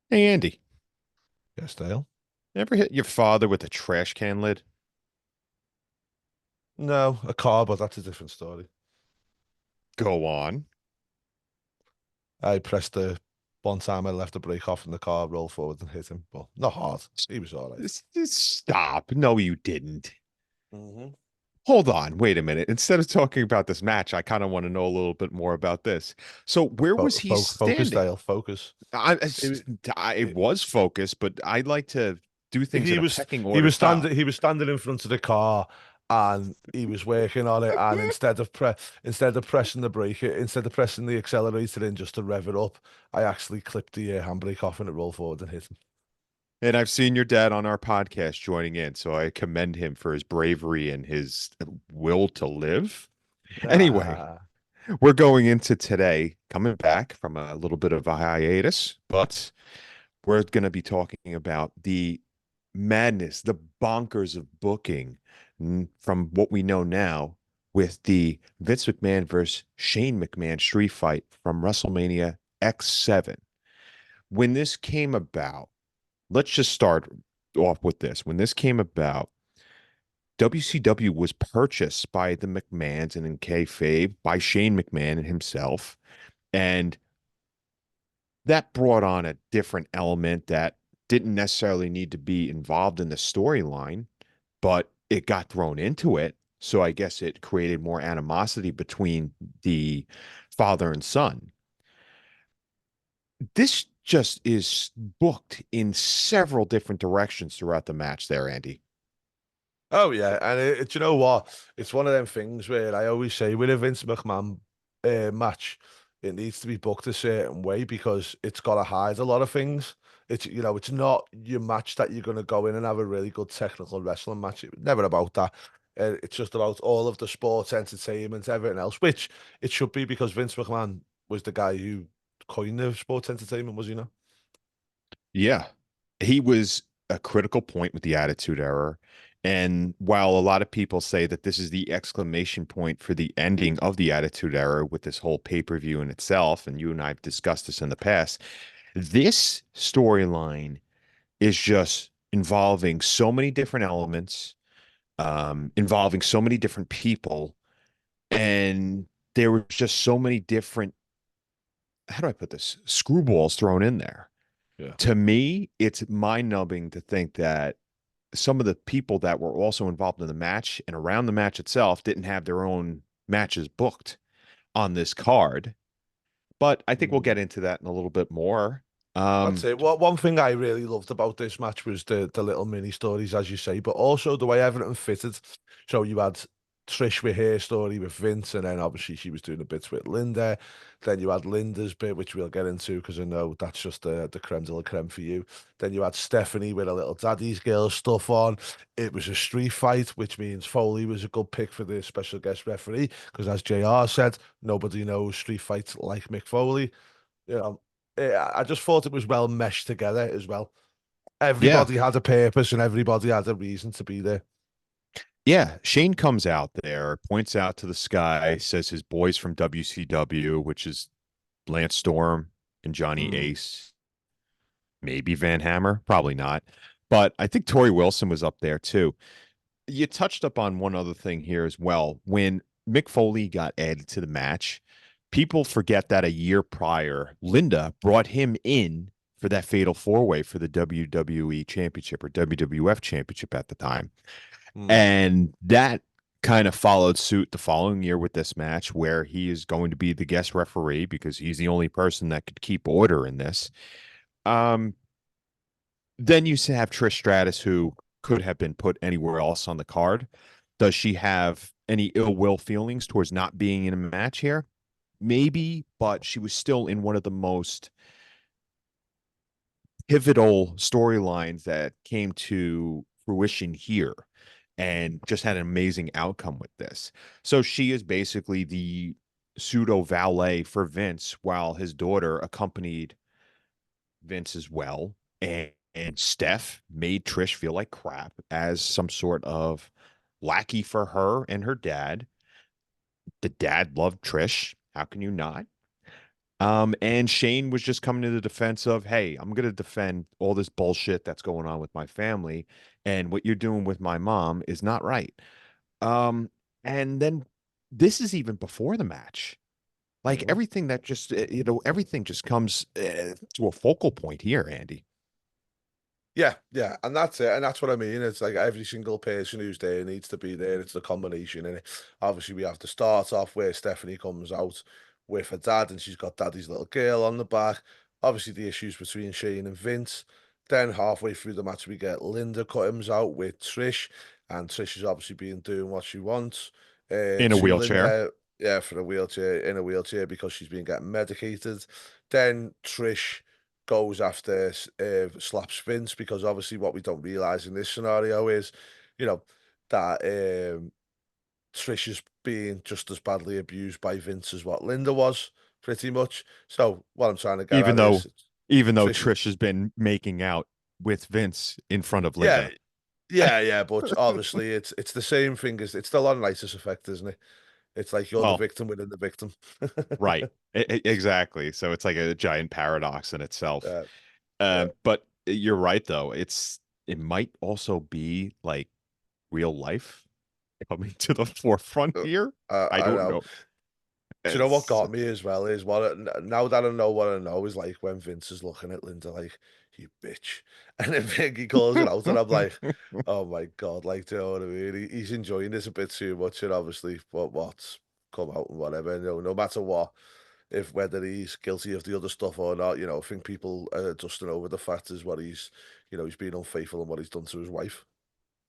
Hey, Andy, Yes, Dale. ever hit your father with a trash can lid? No, a car, but that's a different story. Go on. I pressed the one time I left the brake off and the car rolled forward and hit him, but not hard. He was all right. Stop. No, you didn't. Mm-hmm. Hold on. Wait a minute. Instead of talking about this match, I kind of want to know a little bit more about this. So, where was he Focus, standing? Dale. Focus. I, He, I he, was focused, but I like to do things in he a was pecking he order was style. standing he was standing in front of the car and he was working on it. And instead of pressing the brake, instead of pressing the accelerator in just to rev it up, I actually clipped the handbrake off and it rolled forward and hit him. And I've seen your dad on our podcast joining in, so I commend him for his bravery and his will to live. Anyway, Ah, we're going into today, coming back from a little bit of a hiatus, but we're going to be talking about the madness, the bonkers of booking from what we know now with the Vince McMahon versus Shane McMahon street fight from WrestleMania X7. When this came about, let's just start off with this. When this came about, WCW was purchased by the McMahons and in kayfabe by Shane McMahon himself. And that brought on a different element that didn't necessarily need to be involved in the storyline, but it got thrown into it. So I guess it created more animosity between the father and son. This just is booked in several different directions throughout the match there, Andy. oh yeah, and you know what? It's one of them things where I always say with a Vince McMahon match, it needs to be booked a certain way because it's got to hide a lot of things. It's not your match that you're going to go in and have a really good technical wrestling match. It's never about that. It's just about all of the sports entertainment, everything else, which it should be because Vince McMahon was the guy who coined the sports entertainment, was he not? Yeah. He was a critical point with the Attitude Era. And while a lot of people say that this is the exclamation point for the ending of the Attitude Era with this whole pay-per-view in itself, and you and I have discussed this in the past, this storyline is just involving so many different elements, involving so many different people, and there were just so many different, how do I put this, screwballs thrown in there. Yeah. To me, it's mind-numbing to think that some of the people that were also involved in the match and around the match itself didn't have their own matches booked on this card. But I think we'll get into that in a little bit more. That's Um, it. Well, one thing I really loved about this match was the little mini stories, as you say, but also the way everything fitted. So you had Trish with her story with Vince, and then obviously she was doing the bits with Linda. Then you had Linda's bit, which we'll get into because I know that's just the creme de la creme for you. Then you had Stephanie with a little daddy's girl stuff on. It was a street fight, which means Foley was a good pick for the special guest referee because, as JR said, nobody knows street fights like Mick Foley. You know, I just thought it was well meshed together as well. yeah, Everybody had a purpose and everybody had a reason to be there. yeah. Shane comes out there, points out to the sky, says his boys from WCW, which is Lance Storm and Johnny Mm. Ace, maybe Van Hammer, probably not. But I think Tori Wilson was up there too. You touched up on one other thing here as well. When Mick Foley got added to the match, people forget that a year prior, Linda brought him in for that fatal four way for the WWE Championship or WWF Championship at the time. Mm. And that kind of followed suit the following year with this match, where he is going to be the guest referee because he's the only person that could keep order in this. Um, then you have Trish Stratus, who could have been put anywhere else on the card. Does she have any ill will feelings towards not being in a match here? Maybe, but she was still in one of the most pivotal storylines that came to fruition here and just had an amazing outcome with this. So she is basically the pseudo valet for Vince while his daughter accompanied Vince as well. And Steph made Trish feel like crap as some sort of lackey for her and her dad. The dad loved Trish. How can you not? And Shane was just coming to the defense of, hey, I'm going to defend all this bullshit that's going on with my family. And what you're doing with my mom is not right. Um, and then this is even before the match. Like Mhm. everything that just, everything just comes to a focal point here, Andy. Yeah, yeah, and that's it, and that's what I mean. It's like every single person who's there needs to be there. It's the combination, and obviously we have to start off where Stephanie comes out with her dad, and she's got daddy's little girl on the back. Obviously, the issues between Shane and Vince. Then halfway through the match, we get Linda comes out with Trish, and Trish is obviously being doing what she wants. In a To wheelchair. Linda, yeah, for a wheelchair in a wheelchair because she's been getting medicated. Then Trish goes after slaps Vince because obviously what we don't realize in this scenario is, you know, that Trish is being just as badly abused by Vince as what Linda was, pretty much. So what I'm trying to get Even at though is even though Trish is, Trish has been making out with Vince in front of yeah, Linda. yeah, but obviously it's the same thing as it's the Laurinaitis effect, isn't it? It's like you're the Well, victim within the victim. right. Exactly. So it's like a giant paradox in itself. Yeah, yeah. But you're right though. It might also be like real life coming to the forefront Uh, here. I I don't know. know. Do you know what It's got me as well is now that I know what I know is like when Vince is looking at Linda like, you bitch. And then Vicky calls it out and I'm like, oh my God, like, do you know what I mean? He's enjoying this a bit too much and obviously what's come out and whatever, no matter what, if whether he's guilty of the other stuff or not, I think people are dusting over the fact is what he's being unfaithful and what he's done to his wife.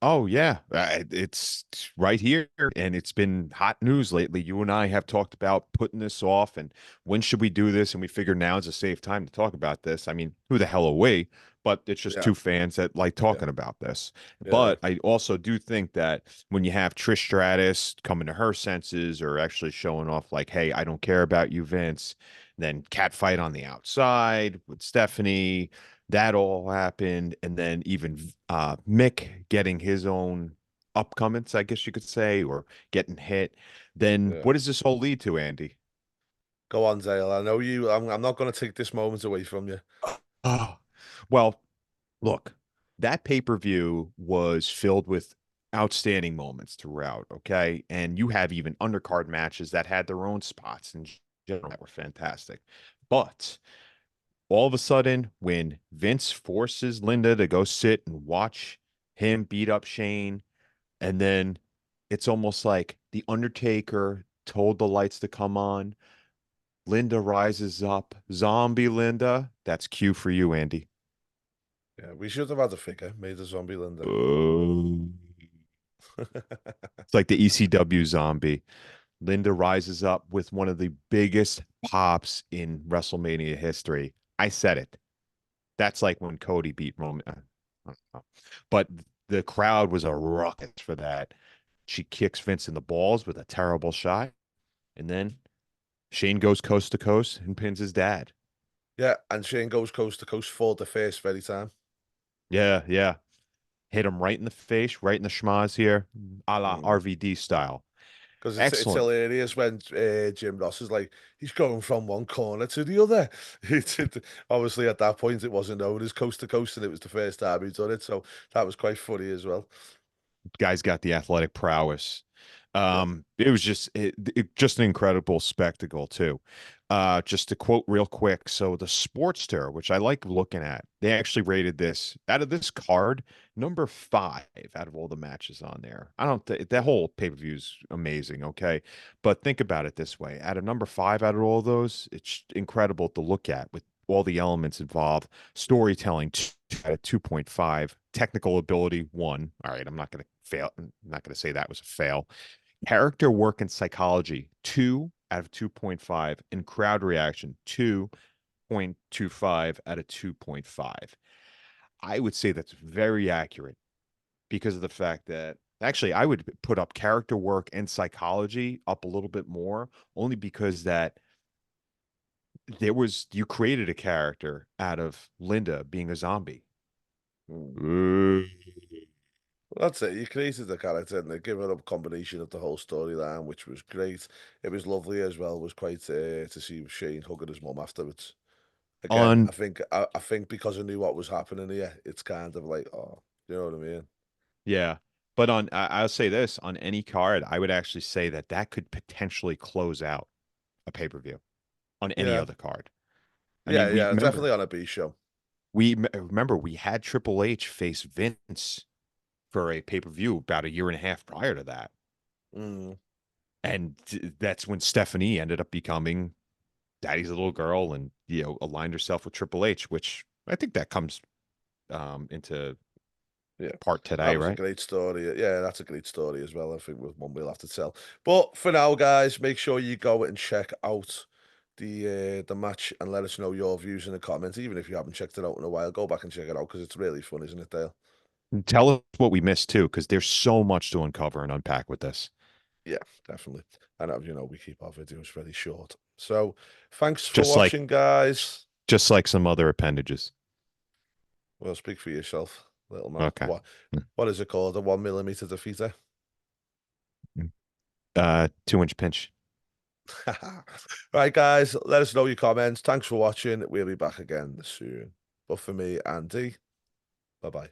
Oh yeah, it's right here, and it's been hot news lately. You and I have talked about putting this off, and when should we do this? And we figure now is a safe time to talk about this. I mean, who the hell are we? But it's just Yeah, two fans that like yeah, talking about this. yeah, But I also do think that when you have Trish Stratus coming to her senses, or actually showing off like, "Hey, I don't care about you, Vince," then catfight on the outside with Stephanie, that all happened, and then even Mick getting his own upcomings, I guess you could say, or getting hit. Then yeah. what does this all lead to, Andy? Go on, Dale. I know you. I'm not going to take this moment away from you. Oh, well, look, that pay-per-view was filled with outstanding moments throughout, okay? And you have even undercard matches that had their own spots in general that were fantastic. But all of a sudden, when Vince forces Linda to go sit and watch him beat up Shane, and then it's almost like the Undertaker told the lights to come on. Linda rises up. Zombie Linda. That's cue for you, Andy. Yeah, we should have had a figure made of Zombie Linda. Oh. It's like the ECW zombie. Linda rises up with one of the biggest pops in WrestleMania history. I said it. That's like when Cody beat Roman. I don't know. But the crowd was a ruckus for that. She kicks Vince in the balls with a terrible shot. And then Shane goes coast to coast and pins his dad. Yeah, and Shane goes coast to coast for the first very time. Yeah, yeah. Hit him right in the face, right in the schmaz here, a la Mm. RVD style. Because it's Excellent. hilarious when Jim Ross is like, he's going from one corner to the other. Obviously, at that point, it wasn't known as coast to coast, and it was the first time he'd done it. So that was quite funny as well. Guy's got the athletic prowess. Yeah. It was just an incredible spectacle too. Just to quote real quick, so the Sportster, which I like looking at, they actually rated this out of this card number 5 out of all the matches on there. I don't think that whole pay-per-view is amazing, okay? But think about it this way: out of number 5 out of all those, it's incredible to look at with all the elements involved. Storytelling at a 2.5, technical ability 1. All right, I'm not going to fail. I'm not going to say that was a fail. Character work and psychology 2 out of 2.5, and crowd reaction 2.25 out of 2.5. I would say that's very accurate because of the fact that actually I would put up character work and psychology up a little bit more, only because that you created a character out of Linda being a zombie. Mm. Uh, That's it. You created the character and they give it a combination of the whole storyline, which was great. It was lovely as well. It was quite to see Shane hugging his mum afterwards. Again, On I think because I knew what was happening here, it's kind of like, oh, you know what I mean? Yeah. But I'll say this on any card, I would actually say that that could potentially close out a pay-per-view on any Yeah, other card. I mean, yeah, we yeah. remember Definitely on a B show. we had Triple H face Vince for a pay-per-view about a year and a half prior to that. Mm, And that's when Stephanie ended up becoming Daddy's little girl and, aligned herself with Triple H, which I think that comes into yeah, part that today, was a right? great story. Yeah, that's a great story as well. I think with one we'll have to tell. But for now, guys, make sure you go and check out the match and let us know your views in the comments. Even if you haven't checked it out in a while, go back and check it out because it's really fun, isn't it, Dale? Tell us what we missed too, because there's so much to uncover and unpack with this. Yeah, definitely. And we keep our videos very short. So thanks for Just like watching, guys. just like some other appendages. Well, speak for yourself, little man. Okay. What is it called? A 1 millimeter defeater? 2-inch pinch. Right, guys, let us know your comments. Thanks for watching. We'll be back again soon. But for me, Andy, bye bye.